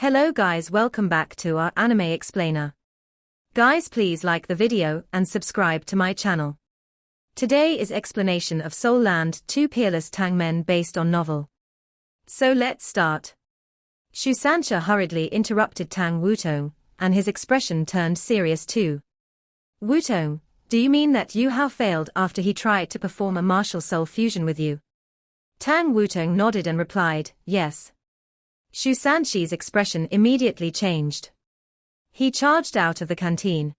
Hello guys, welcome back to our anime explainer. Guys, please like the video and subscribe to my channel. Today is explanation of Soul Land 2 Peerless Tang Men based on novel. So let's start. Shu Sancha hurriedly interrupted Tang Wutong, and his expression turned serious too. Wutong, do you mean that Yu Hao failed after he tried to perform a martial soul fusion with you? Tang Wutong nodded and replied, yes. Shu Sanchi's expression immediately changed. He charged out of the canteen.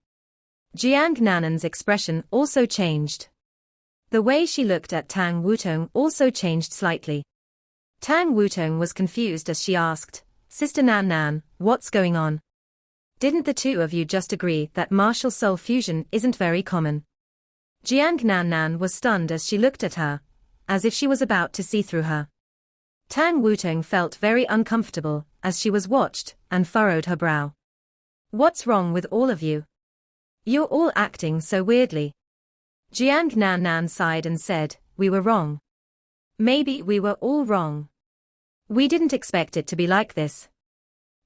Jiang Nanan's expression also changed. The way she looked at Tang Wutong also changed slightly. Tang Wutong was confused as she asked, Sister Nan Nan, what's going on? Didn't the two of you just agree that martial soul fusion isn't very common? Jiang Nan was stunned as she looked at her, as if she was about to see through her. Tang Wutong felt very uncomfortable as she was watched and furrowed her brow. What's wrong with all of you? You're all acting so weirdly. Jiang Nan sighed and said, we were wrong. Maybe we were all wrong. We didn't expect it to be like this.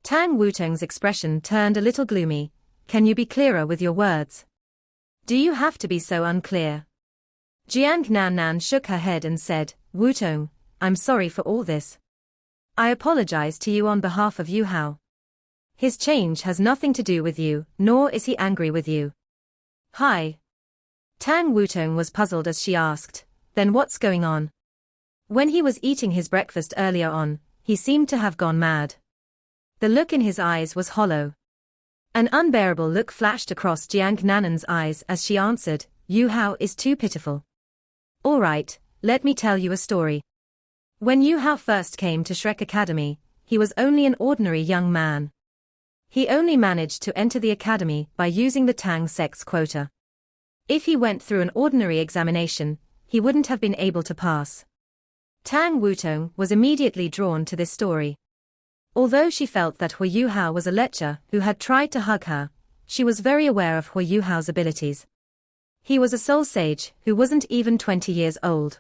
Tang Wutong's expression turned a little gloomy. Can you be clearer with your words? Do you have to be so unclear? Jiang Nan shook her head and said, Wutong, I'm sorry for all this. I apologize to you on behalf of Yu Hao. His change has nothing to do with you, nor is he angry with you. Hi. Tang Wutong was puzzled as she asked, then what's going on? When he was eating his breakfast earlier on, he seemed to have gone mad. The look in his eyes was hollow. An unbearable look flashed across Jiang Nanan's eyes as she answered, Yu Hao is too pitiful. All right, let me tell you a story. When Yu Hao first came to Shrek Academy, he was only an ordinary young man. He only managed to enter the academy by using the Tang sex quota. If he went through an ordinary examination, he wouldn't have been able to pass. Tang Wutong was immediately drawn to this story. Although she felt that Huo Yu Hao was a lecher who had tried to hug her, she was very aware of Huo Yu Hao's abilities. He was a soul sage who wasn't even 20 years old.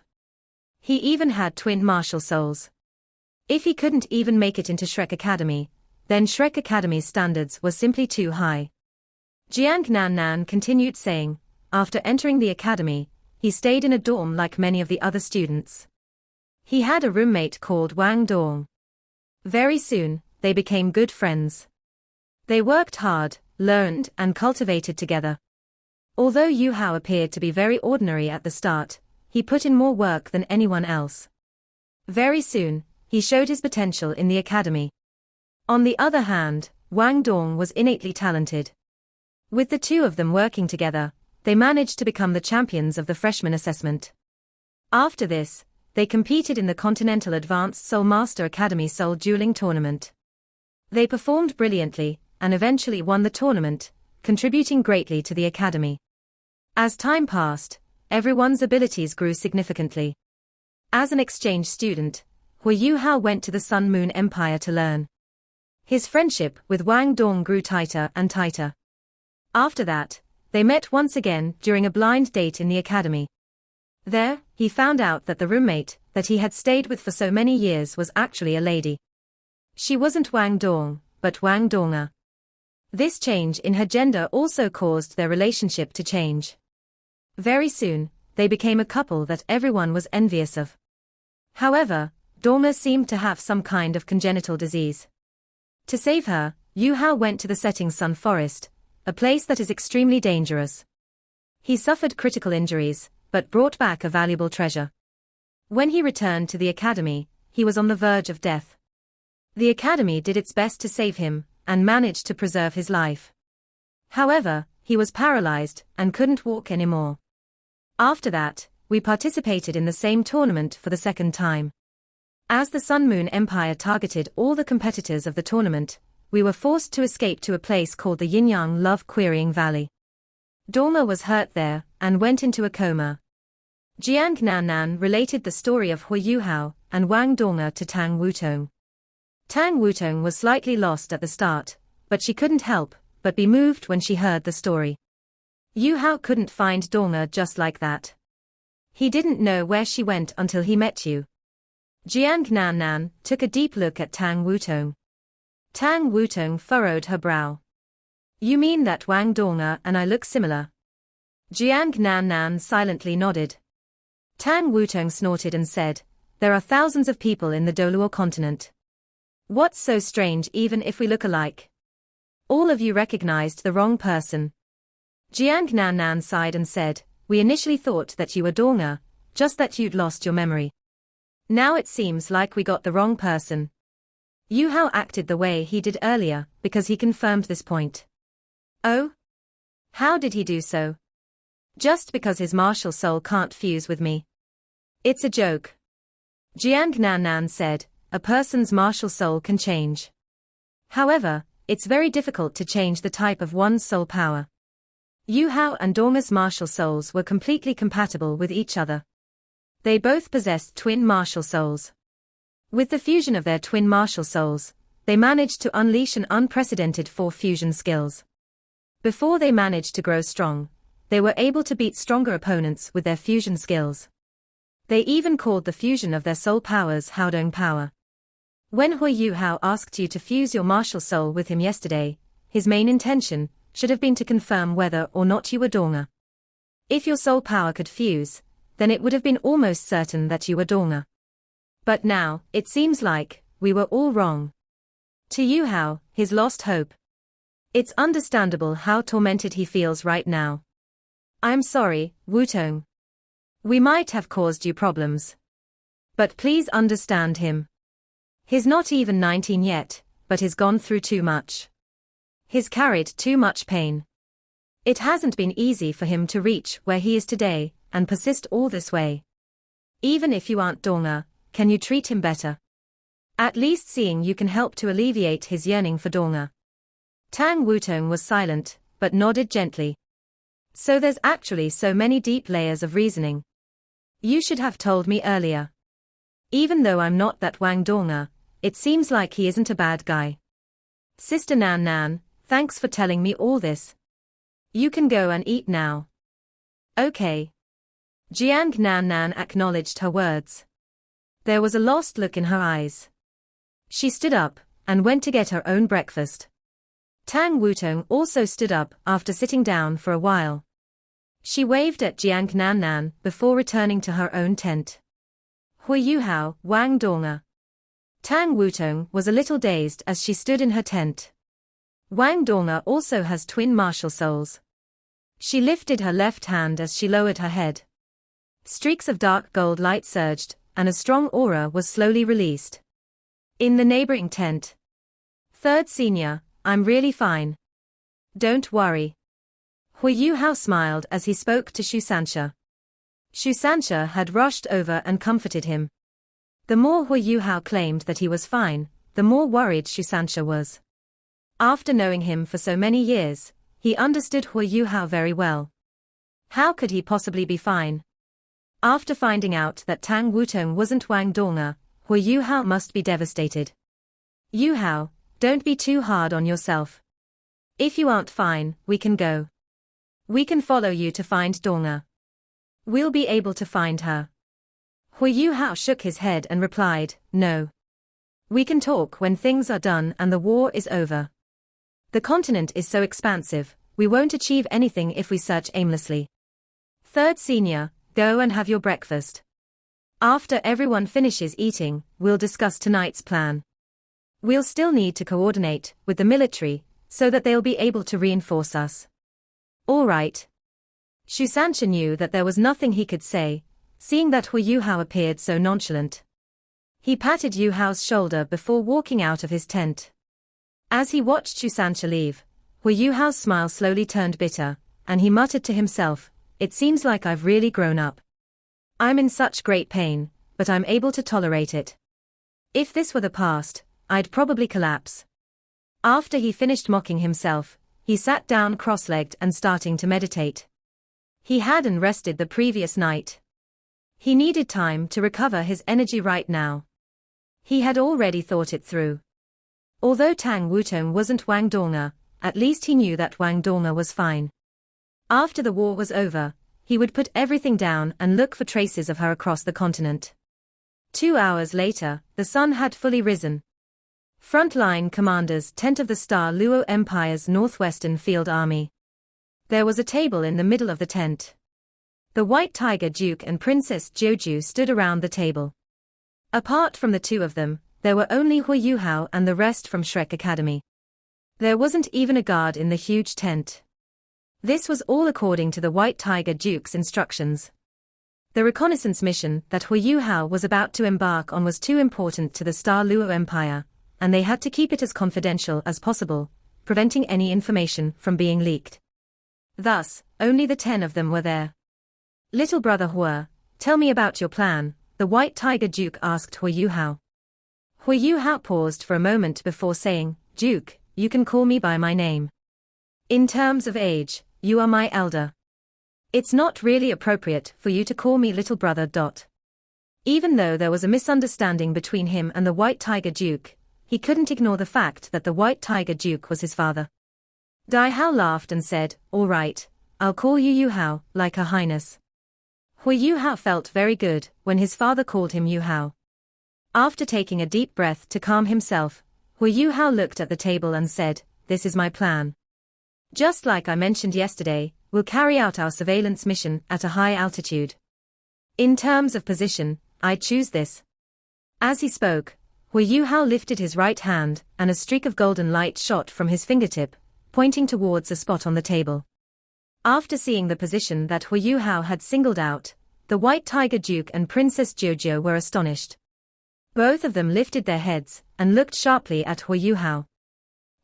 He even had twin martial souls. If he couldn't even make it into Shrek Academy, then Shrek Academy's standards were simply too high. Jiang Nan continued saying, after entering the academy, he stayed in a dorm like many of the other students. He had a roommate called Wang Dong'er. Very soon, they became good friends. They worked hard, learned and cultivated together. Although Yu Hao appeared to be very ordinary at the start, he put in more work than anyone else. Very soon, he showed his potential in the academy. On the other hand, Wang Dong'er was innately talented. With the two of them working together, they managed to become the champions of the freshman assessment. After this, they competed in the Continental Advanced Soul Master Academy Soul Dueling Tournament. They performed brilliantly, and eventually won the tournament, contributing greatly to the academy. As time passed, everyone's abilities grew significantly. As an exchange student, Huo Yu Hao went to the Sun Moon Empire to learn. His friendship with Wang Dong'er grew tighter and tighter. After that, they met once again during a blind date in the academy. There, he found out that the roommate that he had stayed with for so many years was actually a lady. She wasn't Wang Dong'er, but Wang Dong'er. This change in her gender also caused their relationship to change. Very soon, they became a couple that everyone was envious of. However, Dong'er seemed to have some kind of congenital disease. To save her, Yu Hao went to the setting sun forest, a place that is extremely dangerous. He suffered critical injuries, but brought back a valuable treasure. When he returned to the academy, he was on the verge of death. The academy did its best to save him, and managed to preserve his life. However, he was paralyzed and couldn't walk anymore. After that, we participated in the same tournament for the second time. As the Sun Moon Empire targeted all the competitors of the tournament, we were forced to escape to a place called the Yin-Yang Love Querying Valley. Dong'er was hurt there, and went into a coma. Jiang Nan related the story of Huo Yu Hao and Wang Dong'er to Tang Wutong. Tang Wutong was slightly lost at the start, but she couldn't help but be moved when she heard the story. Yu Hao couldn't find Dong'er just like that. He didn't know where she went until he met you. Jiang Nan took a deep look at Tang Wutong. Tang Wutong furrowed her brow. You mean that Wang Dong'er and I look similar? Jiang Nan silently nodded. Tang Wutong snorted and said, there are thousands of people in the Doluo continent. What's so strange even if we look alike? All of you recognized the wrong person. Jiang Nan sighed and said, we initially thought that you were Dong'er, just that you'd lost your memory. Now it seems like we got the wrong person. Yu Hao acted the way he did earlier because he confirmed this point. Oh? How did he do so? Just because his martial soul can't fuse with me. It's a joke. Jiang Nan said, a person's martial soul can change. However, it's very difficult to change the type of one's soul power. Yu Hao and Dong'er's martial souls were completely compatible with each other. They both possessed twin martial souls. With the fusion of their twin martial souls, they managed to unleash an unprecedented 4 fusion skills. Before they managed to grow strong, they were able to beat stronger opponents with their fusion skills. They even called the fusion of their soul powers Haodong power. When Huo Yu Hao asked you to fuse your martial soul with him yesterday, his main intention should have been to confirm whether or not you were Dong'er. If your soul power could fuse, then it would have been almost certain that you were Dong'er. But now, it seems like we were all wrong. To Yu Hao, he's lost hope. It's understandable how tormented he feels right now. I'm sorry, Wutong. We might have caused you problems. But please understand him. He's not even 19 yet, but he's gone through too much. He's carried too much pain. It hasn't been easy for him to reach where he is today, and persist all this way. Even if you aren't Dong'er, can you treat him better? At least seeing you can help to alleviate his yearning for Dong'er. Tang Wutong was silent, but nodded gently. So there's actually so many deep layers of reasoning. You should have told me earlier. Even though I'm not that Wang Dong'er, it seems like he isn't a bad guy. Sister Nan, thanks for telling me all this. You can go and eat now. Okay. Jiang Nan acknowledged her words. There was a lost look in her eyes. She stood up and went to get her own breakfast. Tang Wutong also stood up after sitting down for a while. She waved at Jiang Nan before returning to her own tent. Huo Yu Hao, Wang Dong'er. Tang Wutong was a little dazed as she stood in her tent. Wang Dong'er also has twin martial souls. She lifted her left hand as she lowered her head. Streaks of dark gold light surged, and a strong aura was slowly released. In the neighboring tent. Third Senior, I'm really fine. Don't worry. Huo Yu Hao smiled as he spoke to Shu Sanxia. Shu Sanxia had rushed over and comforted him. The more Huo Yu Hao claimed that he was fine, the more worried Shu Sanxia was. After knowing him for so many years, he understood Huo Yu Hao very well. How could he possibly be fine? After finding out that Tang Wutong wasn't Wang Dong'er, Huo Yu Hao must be devastated. Yu Hao, don't be too hard on yourself. If you aren't fine, we can go. We can follow you to find Dong'er. We'll be able to find her. Huo Yu Hao shook his head and replied, no. We can talk when things are done and the war is over. The continent is so expansive, we won't achieve anything if we search aimlessly. Third Senior, go and have your breakfast. After everyone finishes eating, we'll discuss tonight's plan. We'll still need to coordinate with the military, so that they'll be able to reinforce us. All right. Shu Sanxia knew that there was nothing he could say, seeing that Huo Yu Hao appeared so nonchalant. He patted Yu Hao's shoulder before walking out of his tent. As he watched Shu Sanxia leave, Huo Yu Hao's smile slowly turned bitter, and he muttered to himself, it seems like I've really grown up. I'm in such great pain, but I'm able to tolerate it. If this were the past, I'd probably collapse. After he finished mocking himself, he sat down cross-legged and starting to meditate. He hadn't rested the previous night. He needed time to recover his energy right now. He had already thought it through. Although Tang Wutong wasn't Wang Dong'er, at least he knew that Wang Dong'er was fine. After the war was over, he would put everything down and look for traces of her across the continent. 2 hours later, the sun had fully risen. Frontline commanders, tent of the Star Luo Empire's Northwestern Field Army. There was a table in the middle of the tent. The White Tiger Duke and Princess Joju stood around the table. Apart from the two of them, there were only Huo Yu Hao and the rest from Shrek Academy. There wasn't even a guard in the huge tent. This was all according to the White Tiger Duke's instructions. The reconnaissance mission that Huo Yu Hao was about to embark on was too important to the Star Luo Empire, and they had to keep it as confidential as possible, preventing any information from being leaked. Thus, only the 10 of them were there. "Little brother Huo, tell me about your plan," the White Tiger Duke asked Huo Yu Hao. Huo Yu Hao paused for a moment before saying, "Duke, you can call me by my name. In terms of age, you are my elder. It's not really appropriate for you to call me little brother. Even though there was a misunderstanding between him and the White Tiger Duke, he couldn't ignore the fact that the White Tiger Duke was his father. Dai Hao laughed and said, "All right, I'll call you Yu Hao, like Her Highness." Huo Yu Hao felt very good when his father called him Yu Hao. After taking a deep breath to calm himself, Huo Yu Hao looked at the table and said, "This is my plan. Just like I mentioned yesterday, we'll carry out our surveillance mission at a high altitude. In terms of position, I choose this." As he spoke, Huo Yu Hao lifted his right hand, and a streak of golden light shot from his fingertip, pointing towards a spot on the table. After seeing the position that Huo Yu Hao had singled out, the White Tiger Duke and Princess Jojo were astonished. Both of them lifted their heads and looked sharply at Huo Yu Hao.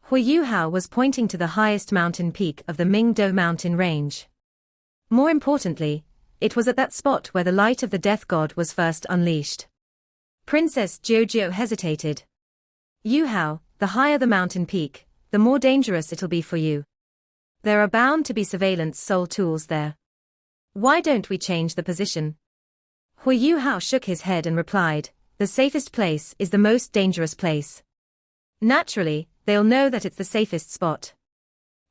Huo Yu Hao was pointing to the highest mountain peak of the Mingdo mountain range. More importantly, it was at that spot where the light of the death god was first unleashed. Princess Jojo hesitated. "Yu Hao, the higher the mountain peak, the more dangerous it'll be for you. There are bound to be surveillance soul tools there. Why don't we change the position?" Huo Yu Hao shook his head and replied, "The safest place is the most dangerous place. Naturally, they'll know that it's the safest spot.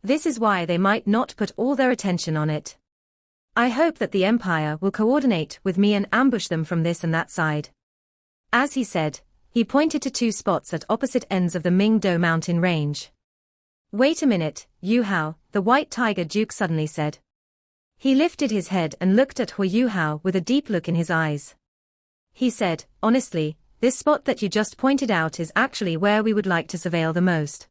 This is why they might not put all their attention on it. I hope that the Empire will coordinate with me and ambush them from this and that side." As he said, he pointed to two spots at opposite ends of the Mingdo mountain range. "Wait a minute, Yu Hao," the White Tiger Duke suddenly said. He lifted his head and looked at Huo Yu Hao with a deep look in his eyes. He said, "Honestly, this spot that you just pointed out is actually where we would like to surveil the most.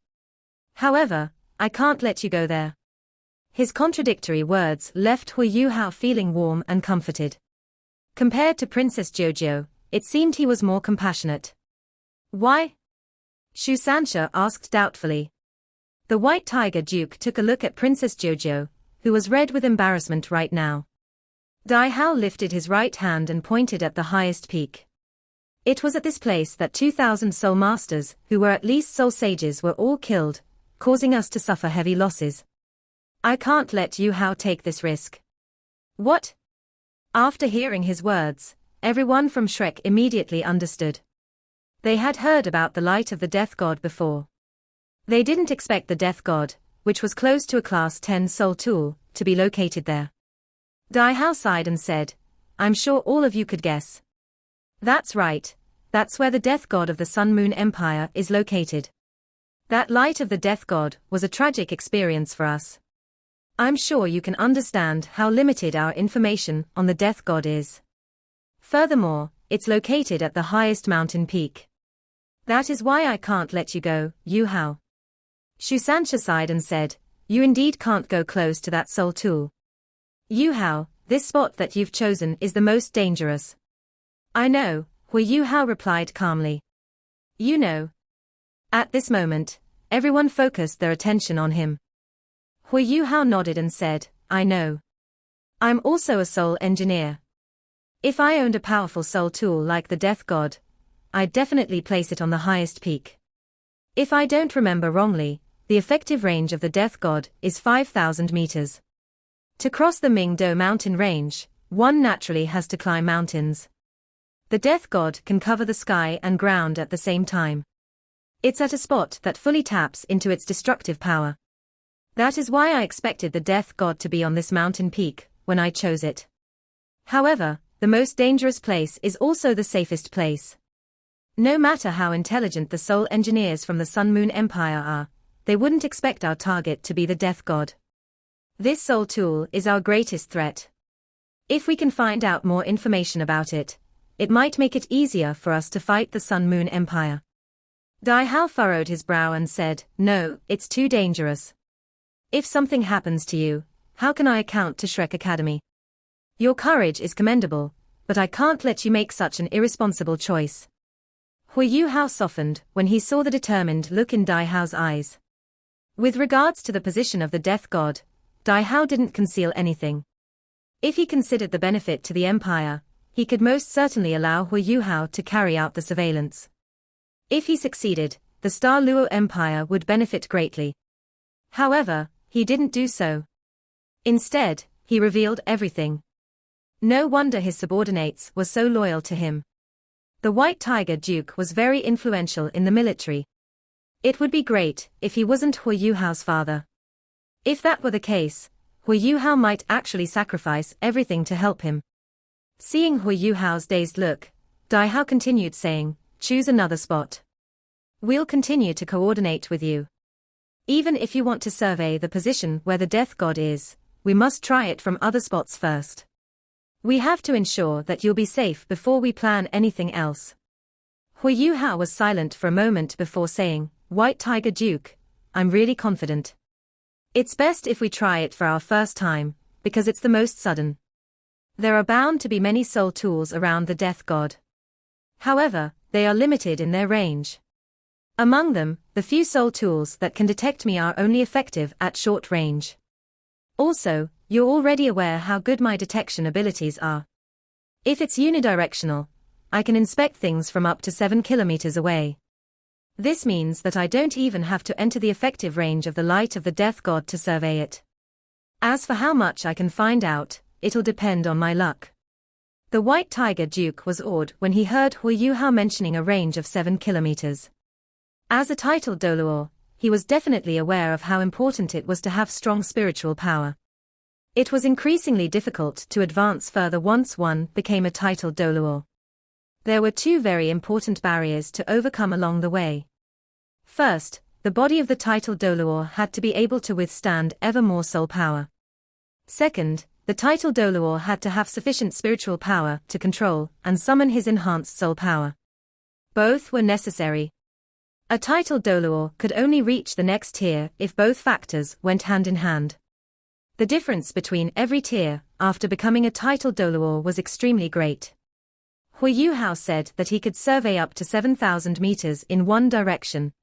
However, I can't let you go there." His contradictory words left Huo Yu Hao feeling warm and comforted. Compared to Princess Jojo, it seemed he was more compassionate. "Why?" Shu Sanxia asked doubtfully. The White Tiger Duke took a look at Princess Jojo, who was red with embarrassment right now. Dai Hao lifted his right hand and pointed at the highest peak. It was at this place that 2,000 soul masters, who were at least soul sages, were all killed, causing us to suffer heavy losses. I can't let Yu Hao take this risk. What? After hearing his words, everyone from Shrek immediately understood. They had heard about the light of the death god before. They didn't expect the death god, which was close to a class 10 soul tool, to be located there. Dai Hao sighed and said, "I'm sure all of you could guess. That's right, that's where the death god of the Sun Moon Empire is located. That light of the death god was a tragic experience for us. I'm sure you can understand how limited our information on the death god is. Furthermore, it's located at the highest mountain peak. That is why I can't let you go, Yu Hao." Shu Sanxia sighed and said, "You indeed can't go close to that soul tool. Yu Hao, this spot that you've chosen is the most dangerous." "I know," Huo Yu Hao replied calmly. "You know." At this moment, everyone focused their attention on him. Huo Yu Hao nodded and said, "I know. I'm also a soul engineer. If I owned a powerful soul tool like the death god, I'd definitely place it on the highest peak. If I don't remember wrongly, the effective range of the death god is 5,000 meters. To cross the Mingdo mountain range, one naturally has to climb mountains. The death god can cover the sky and ground at the same time. It's at a spot that fully taps into its destructive power. That is why I expected the death god to be on this mountain peak when I chose it. However, the most dangerous place is also the safest place. No matter how intelligent the soul engineers from the Sun Moon Empire are, they wouldn't expect our target to be the Death God. This soul tool is our greatest threat. If we can find out more information about it, it might make it easier for us to fight the Sun Moon Empire. Dai Hao furrowed his brow and said, "No, it's too dangerous. If something happens to you, how can I account to Shrek Academy? Your courage is commendable, but I can't let you make such an irresponsible choice." Huo Yu Hao softened when he saw the determined look in Dai Hao's eyes. With regards to the position of the Death God, Dai Hao didn't conceal anything. If he considered the benefit to the Empire, he could most certainly allow Huo Yu Hao to carry out the surveillance. If he succeeded, the Star Luo Empire would benefit greatly. However, he didn't do so. Instead, he revealed everything. No wonder his subordinates were so loyal to him. The White Tiger Duke was very influential in the military. It would be great if he wasn't Huo Yu Hao's father. If that were the case, Huo Yu Hao might actually sacrifice everything to help him. Seeing Huo Yu Hao's dazed look, Dai Hao continued saying, "Choose another spot. We'll continue to coordinate with you. Even if you want to survey the position where the Death God is, we must try it from other spots first. We have to ensure that you'll be safe before we plan anything else." Huo Yu Hao was silent for a moment before saying, "White Tiger Duke, I'm really confident. It's best if we try it for our first time, because it's the most sudden. There are bound to be many soul tools around the Death God. However, they are limited in their range. Among them, the few soul tools that can detect me are only effective at short range. Also, you're already aware how good my detection abilities are. If it's unidirectional, I can inspect things from up to 7 kilometers away. This means that I don't even have to enter the effective range of the light of the Death God to survey it. As for how much I can find out, it'll depend on my luck." The White Tiger Duke was awed when he heard Huo Yu Hao mentioning a range of 7 kilometers. As a titled Doluo, he was definitely aware of how important it was to have strong spiritual power. It was increasingly difficult to advance further once one became a titled Doluo. There were two very important barriers to overcome along the way. First, the body of the titled Doluo had to be able to withstand ever more soul power. Second, the titled Doluo had to have sufficient spiritual power to control and summon his enhanced soul power. Both were necessary. A titled Doluo could only reach the next tier if both factors went hand in hand. The difference between every tier after becoming a titled Doluo was extremely great. Huo Yu Hao said that he could survey up to 7,000 meters in one direction.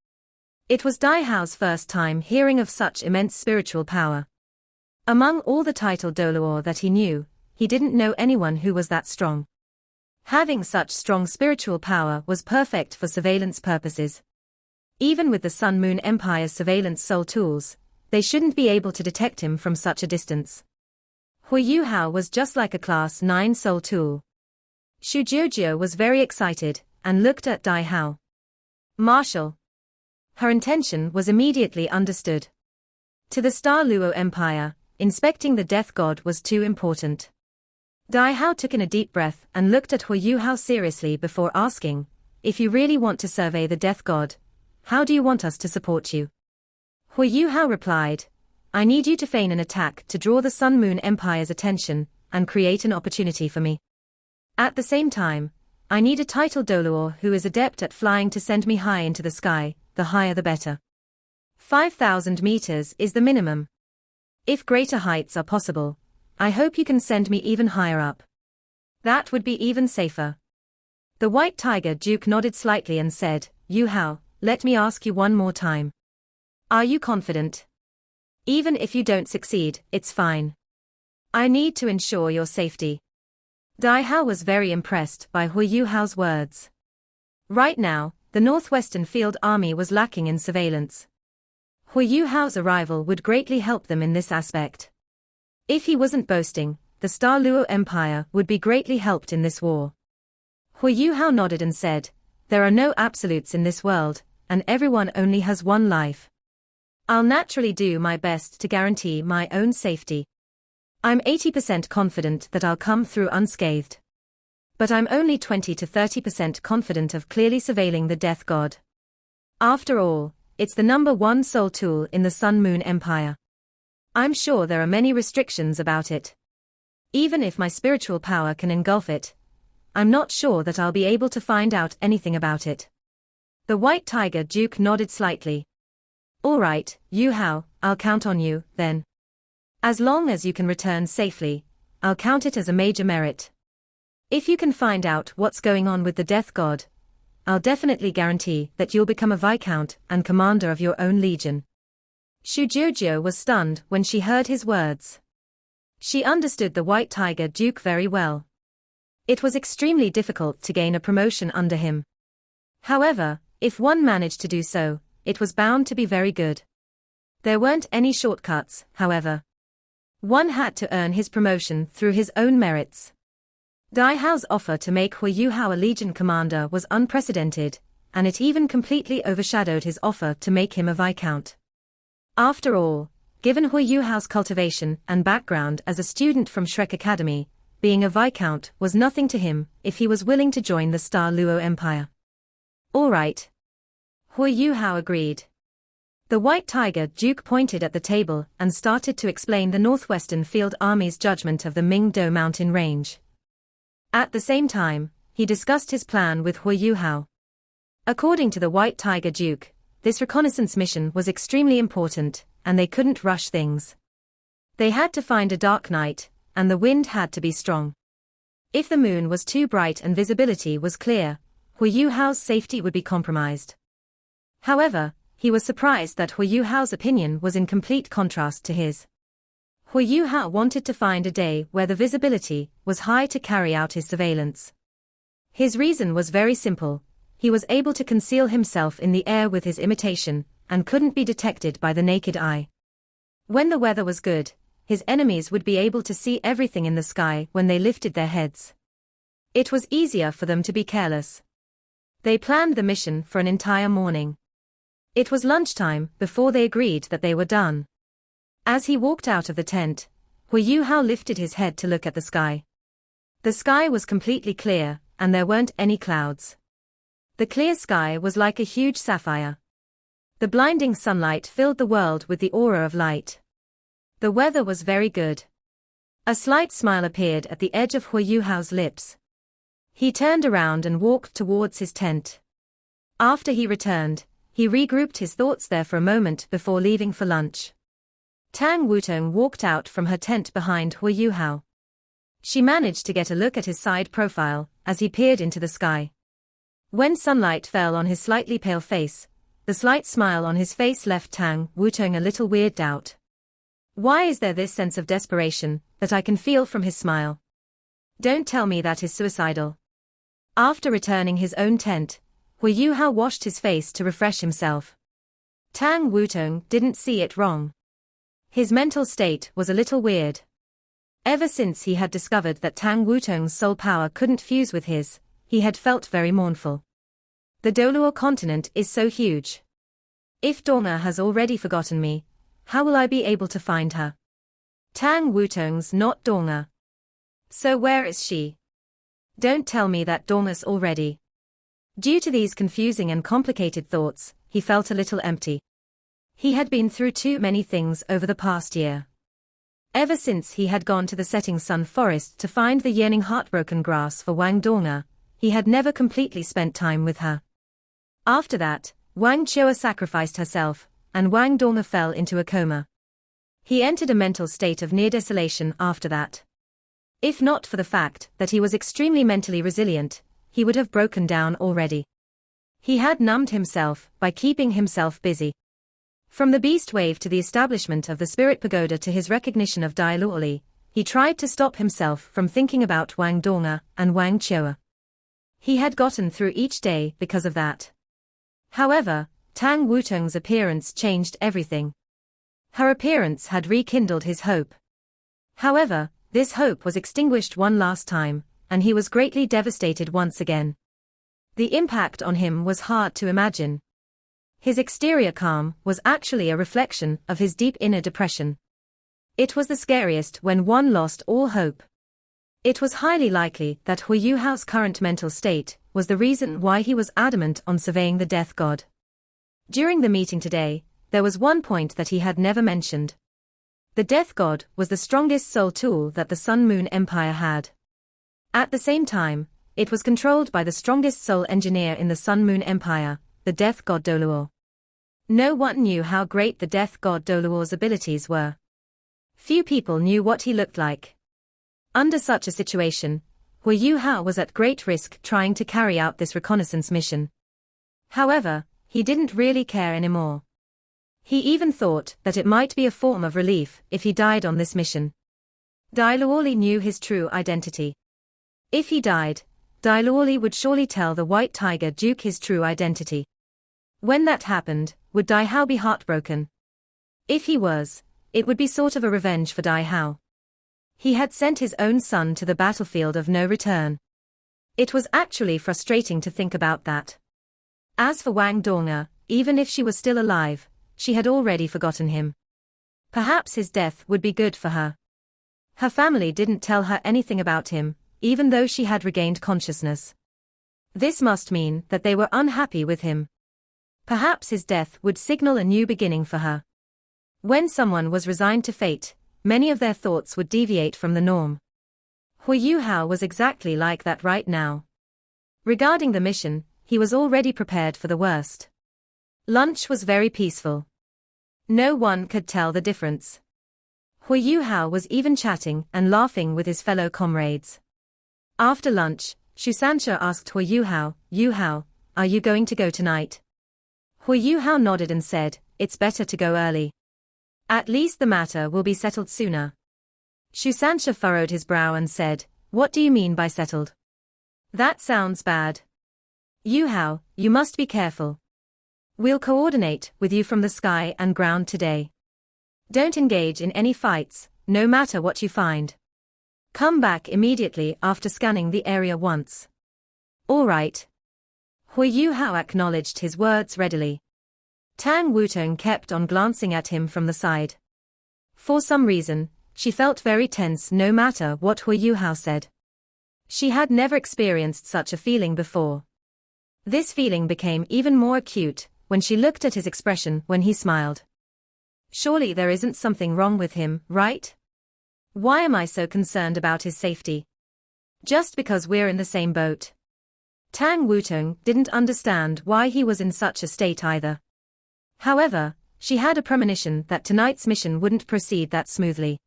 It was Dai Hao's first time hearing of such immense spiritual power. Among all the titled Doluo that he knew, he didn't know anyone who was that strong. Having such strong spiritual power was perfect for surveillance purposes. Even with the Sun Moon Empire's surveillance soul tools, they shouldn't be able to detect him from such a distance. Huo Yu Hao was just like a Class 9 soul tool. Shu Jiujiu was very excited and looked at Dai Hao. "Marshal." Her intention was immediately understood. To the Star Luo Empire, inspecting the Death God was too important. Dai Hao took in a deep breath and looked at Huo Yu Hao seriously before asking, "If you really want to survey the Death God, how do you want us to support you?" Huo Yu Hao replied, "I need you to feign an attack to draw the Sun Moon Empire's attention and create an opportunity for me. At the same time, I need a titled Doluo who is adept at flying to send me high into the sky, the higher the better. 5,000 meters is the minimum. If greater heights are possible, I hope you can send me even higher up. That would be even safer." The White Tiger Duke nodded slightly and said, "Yu Hao, let me ask you one more time. Are you confident? Even if you don't succeed, it's fine. I need to ensure your safety." Dai Hao was very impressed by Huo Yu Hao's words. Right now, the Northwestern Field Army was lacking in surveillance. Huo Yu Hao's arrival would greatly help them in this aspect. If he wasn't boasting, the Star Luo Empire would be greatly helped in this war. Huo Yu Hao nodded and said, "There are no absolutes in this world, and everyone only has one life. I'll naturally do my best to guarantee my own safety. I'm 80% confident that I'll come through unscathed." But I'm only 20 to 30% confident of clearly surveilling the death god. After all, it's the #1 soul tool in the Sun-Moon Empire. I'm sure there are many restrictions about it. Even if my spiritual power can engulf it, I'm not sure that I'll be able to find out anything about it. The White Tiger Duke nodded slightly. All right, Yu Hao, I'll count on you, then. As long as you can return safely, I'll count it as a major merit. If you can find out what's going on with the Death God, I'll definitely guarantee that you'll become a Viscount and commander of your own legion. Shu Jiujiu was stunned when she heard his words. She understood the White Tiger Duke very well. It was extremely difficult to gain a promotion under him. However, if one managed to do so, it was bound to be very good. There weren't any shortcuts, however. One had to earn his promotion through his own merits. Dai Hao's offer to make Huo Yu Hao a legion commander was unprecedented, and it even completely overshadowed his offer to make him a Viscount. After all, given Huo Yu Hao's cultivation and background as a student from Shrek Academy, being a Viscount was nothing to him if he was willing to join the Star Luo Empire. All right. Huo Yu Hao agreed. The White Tiger Duke pointed at the table and started to explain the Northwestern Field Army's judgment of the Mingdo mountain range. At the same time, he discussed his plan with Huo Yu Hao. According to the White Tiger Duke, this reconnaissance mission was extremely important, and they couldn't rush things. They had to find a dark night, and the wind had to be strong. If the moon was too bright and visibility was clear, Huo Yu Hao's safety would be compromised. However, he was surprised that Huo Yu Hao's opinion was in complete contrast to his. Huo Yu Hao wanted to find a day where the visibility was high to carry out his surveillance. His reason was very simple: he was able to conceal himself in the air with his imitation, and couldn't be detected by the naked eye. When the weather was good, his enemies would be able to see everything in the sky when they lifted their heads. It was easier for them to be careless. They planned the mission for an entire morning. It was lunchtime before they agreed that they were done. As he walked out of the tent, Huo Yu Hao lifted his head to look at the sky. The sky was completely clear, and there weren't any clouds. The clear sky was like a huge sapphire. The blinding sunlight filled the world with the aura of light. The weather was very good. A slight smile appeared at the edge of Huo Yu Hao's lips. He turned around and walked towards his tent. After he returned, he regrouped his thoughts there for a moment before leaving for lunch. Tang Wutong walked out from her tent behind Huo Yu Hao. She managed to get a look at his side profile as he peered into the sky. When sunlight fell on his slightly pale face, the slight smile on his face left Tang Wutong a little weirded out. Why is there this sense of desperation that I can feel from his smile? Don't tell me that is suicidal. After returning his own tent, Huo Yu Hao washed his face to refresh himself. Tang Wutong didn't see it wrong. His mental state was a little weird. Ever since he had discovered that Tang Wutong's soul power couldn't fuse with his, he had felt very mournful. The Doluo continent is so huge. If Dong'er has already forgotten me, how will I be able to find her? Tang Wutong's not Dong'er. So where is she? Don't tell me that Dong'er's already. Due to these confusing and complicated thoughts, he felt a little empty. He had been through too many things over the past year. Ever since he had gone to the setting sun forest to find the yearning heartbroken grass for Wang Dong'er, he had never completely spent time with her. After that, Wang Qiu'er sacrificed herself, and Wang Dong'er fell into a coma. He entered a mental state of near desolation after that. If not for the fact that he was extremely mentally resilient, he would have broken down already. He had numbed himself by keeping himself busy. From the beast wave to the establishment of the spirit pagoda to his recognition of Dai Luoli, he tried to stop himself from thinking about Wang Dong'er and Wang Qiu'er. He had gotten through each day because of that. However, Tang Wutong's appearance changed everything. Her appearance had rekindled his hope. However, this hope was extinguished one last time, and he was greatly devastated once again. The impact on him was hard to imagine. His exterior calm was actually a reflection of his deep inner depression. It was the scariest when one lost all hope. It was highly likely that Huo Yu Hao's current mental state was the reason why he was adamant on surveying the death god. During the meeting today, there was one point that he had never mentioned. The death god was the strongest soul tool that the Sun-Moon Empire had. At the same time, it was controlled by the strongest soul engineer in the Sun-Moon Empire, the death god Doluo. No one knew how great the death god Doluo's abilities were. Few people knew what he looked like. Under such a situation, Huo Yu Hao was at great risk trying to carry out this reconnaissance mission. However, he didn't really care anymore. He even thought that it might be a form of relief if he died on this mission. Dai Luoli knew his true identity. If he died, Dai Luoli would surely tell the White Tiger Duke his true identity. When that happened, would Dai Hao be heartbroken? If he was, it would be sort of a revenge for Dai Hao. He had sent his own son to the battlefield of no return. It was actually frustrating to think about that. As for Wang Dong'er, even if she was still alive, she had already forgotten him. Perhaps his death would be good for her. Her family didn't tell her anything about him, even though she had regained consciousness. This must mean that they were unhappy with him. Perhaps his death would signal a new beginning for her. When someone was resigned to fate, many of their thoughts would deviate from the norm. Huo Yu Hao was exactly like that right now. Regarding the mission, he was already prepared for the worst. Lunch was very peaceful. No one could tell the difference. Huo Yu Hao was even chatting and laughing with his fellow comrades. After lunch, Shusansha asked Huo Yu Hao, "Are you going to go tonight?" Huo Yu Hao nodded and said, "It's better to go early. At least the matter will be settled sooner." Shusansha furrowed his brow and said, "What do you mean by settled? That sounds bad. Yu Hao, you must be careful. We'll coordinate with you from the sky and ground today. Don't engage in any fights, no matter what you find. Come back immediately after scanning the area once." "All right." Huo Yu Hao acknowledged his words readily. Tang Wutong kept on glancing at him from the side. For some reason, she felt very tense no matter what Huo Yu Hao said. She had never experienced such a feeling before. This feeling became even more acute when she looked at his expression when he smiled. Surely there isn't something wrong with him, right? Why am I so concerned about his safety? Just because we're in the same boat. Tang Wutong didn't understand why he was in such a state either. However, she had a premonition that tonight's mission wouldn't proceed that smoothly.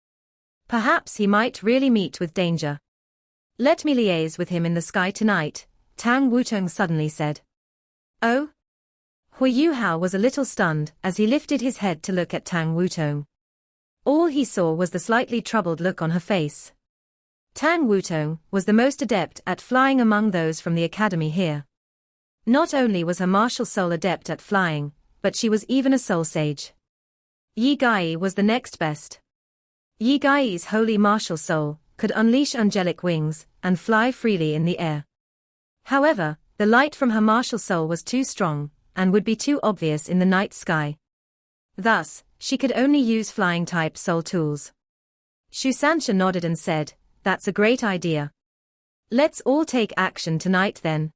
Perhaps he might really meet with danger. "Let me liaise with him in the sky tonight," Tang Wutong suddenly said. "Oh?" Huo Yu Hao was a little stunned as he lifted his head to look at Tang Wutong. All he saw was the slightly troubled look on her face. Tang Wutong was the most adept at flying among those from the academy here. Not only was her martial soul adept at flying, but she was even a soul sage. Yi Gai was the next best. Yi Gai's holy martial soul could unleash angelic wings and fly freely in the air. However, the light from her martial soul was too strong and would be too obvious in the night sky. Thus, she could only use flying-type soul tools. Shusansha nodded and said, "That's a great idea. Let's all take action tonight then."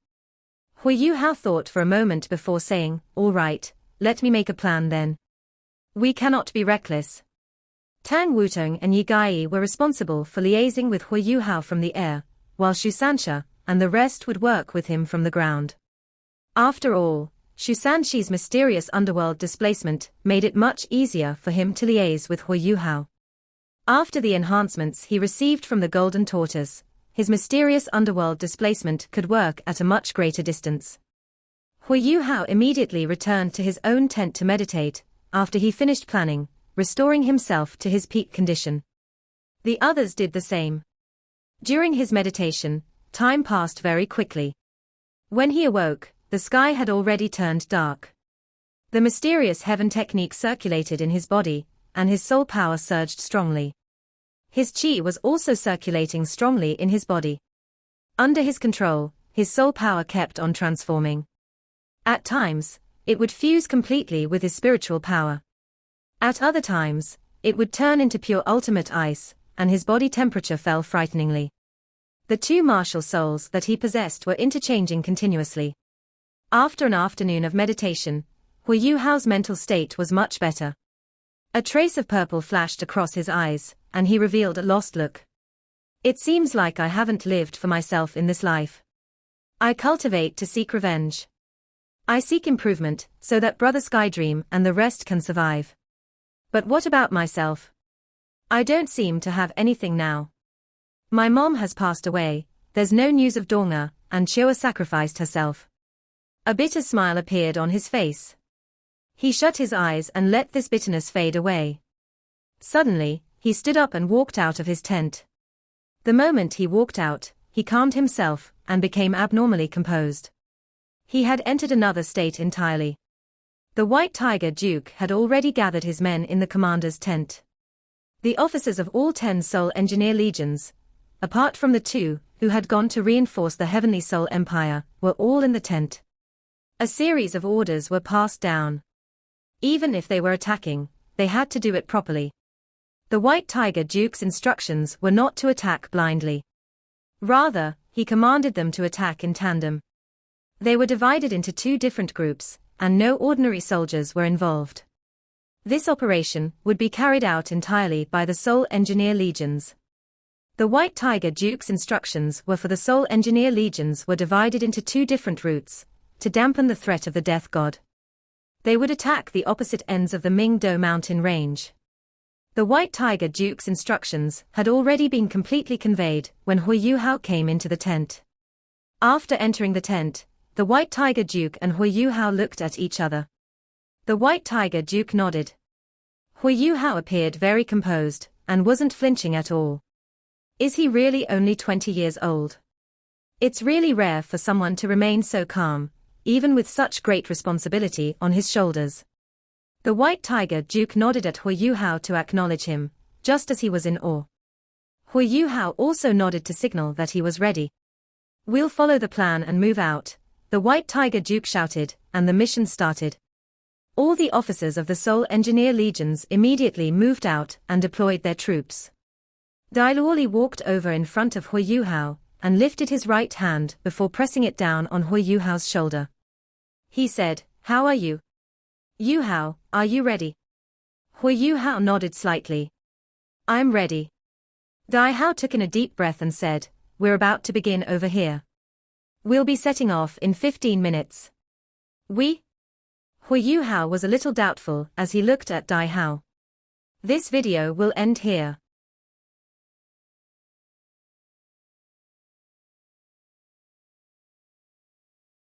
Huo Yu Hao thought for a moment before saying, "All right, let me make a plan then. We cannot be reckless." Tang Wutong and Yi Gai were responsible for liaising with Huo Yu Hao from the air, while Shusansha and the rest would work with him from the ground. After all, Shusanshi's mysterious underworld displacement made it much easier for him to liaise with Huo Yu Hao. After the enhancements he received from the Golden Tortoise, his mysterious underworld displacement could work at a much greater distance. Huo Yu Hao immediately returned to his own tent to meditate, after he finished planning, restoring himself to his peak condition. The others did the same. During his meditation, time passed very quickly. When he awoke, the sky had already turned dark. The mysterious heaven technique circulated in his body, and his soul power surged strongly. His chi was also circulating strongly in his body. Under his control, his soul power kept on transforming. At times, it would fuse completely with his spiritual power. At other times, it would turn into pure ultimate ice, and his body temperature fell frighteningly. The two martial souls that he possessed were interchanging continuously. After an afternoon of meditation, Huo Yu Hao's mental state was much better. A trace of purple flashed across his eyes, and he revealed a lost look. It seems like I haven't lived for myself in this life. I cultivate to seek revenge. I seek improvement, so that Brother Skydream and the rest can survive. But what about myself? I don't seem to have anything now. My mom has passed away, there's no news of Dong'er, and Chua sacrificed herself. A bitter smile appeared on his face. He shut his eyes and let this bitterness fade away. Suddenly, he stood up and walked out of his tent. The moment he walked out, he calmed himself and became abnormally composed. He had entered another state entirely. The White Tiger Duke had already gathered his men in the commander's tent. The officers of all 10 Soul Engineer Legions, apart from the 2 who had gone to reinforce the Heavenly Soul Empire, were all in the tent. A series of orders were passed down. Even if they were attacking, they had to do it properly. The White Tiger Duke's instructions were not to attack blindly. Rather, he commanded them to attack in tandem. They were divided into 2 different groups, and no ordinary soldiers were involved. This operation would be carried out entirely by the Soul Engineer Legions. The White Tiger Duke's instructions were for the Soul Engineer Legions were divided into 2 different routes, to dampen the threat of the Death God. They would attack the opposite ends of the Mingdo mountain range. The White Tiger Duke's instructions had already been completely conveyed when Huo Yu Hao came into the tent. After entering the tent, the White Tiger Duke and Huo Yu Hao looked at each other. The White Tiger Duke nodded. Huo Yu Hao appeared very composed, and wasn't flinching at all. Is he really only 20 years old? It's really rare for someone to remain so calm, even with such great responsibility on his shoulders. The White Tiger Duke nodded at Huo Yu Hao to acknowledge him, just as he was in awe. Huo Yu Hao also nodded to signal that he was ready. We'll follow the plan and move out, the White Tiger Duke shouted, and the mission started. All the officers of the Soul Engineer Legions immediately moved out and deployed their troops. Dai Luoli walked over in front of Huo Yu Hao, and lifted his right hand before pressing it down on Huo Yu Hao's shoulder. He said, "How are you? Yu Hao, are you ready?" Huo Yu Hao nodded slightly. "I'm ready." Dai Hao took in a deep breath and said, "We're about to begin over here. We'll be setting off in 15 minutes. We?" Huo Yu Hao was a little doubtful as he looked at Dai Hao. This video will end here.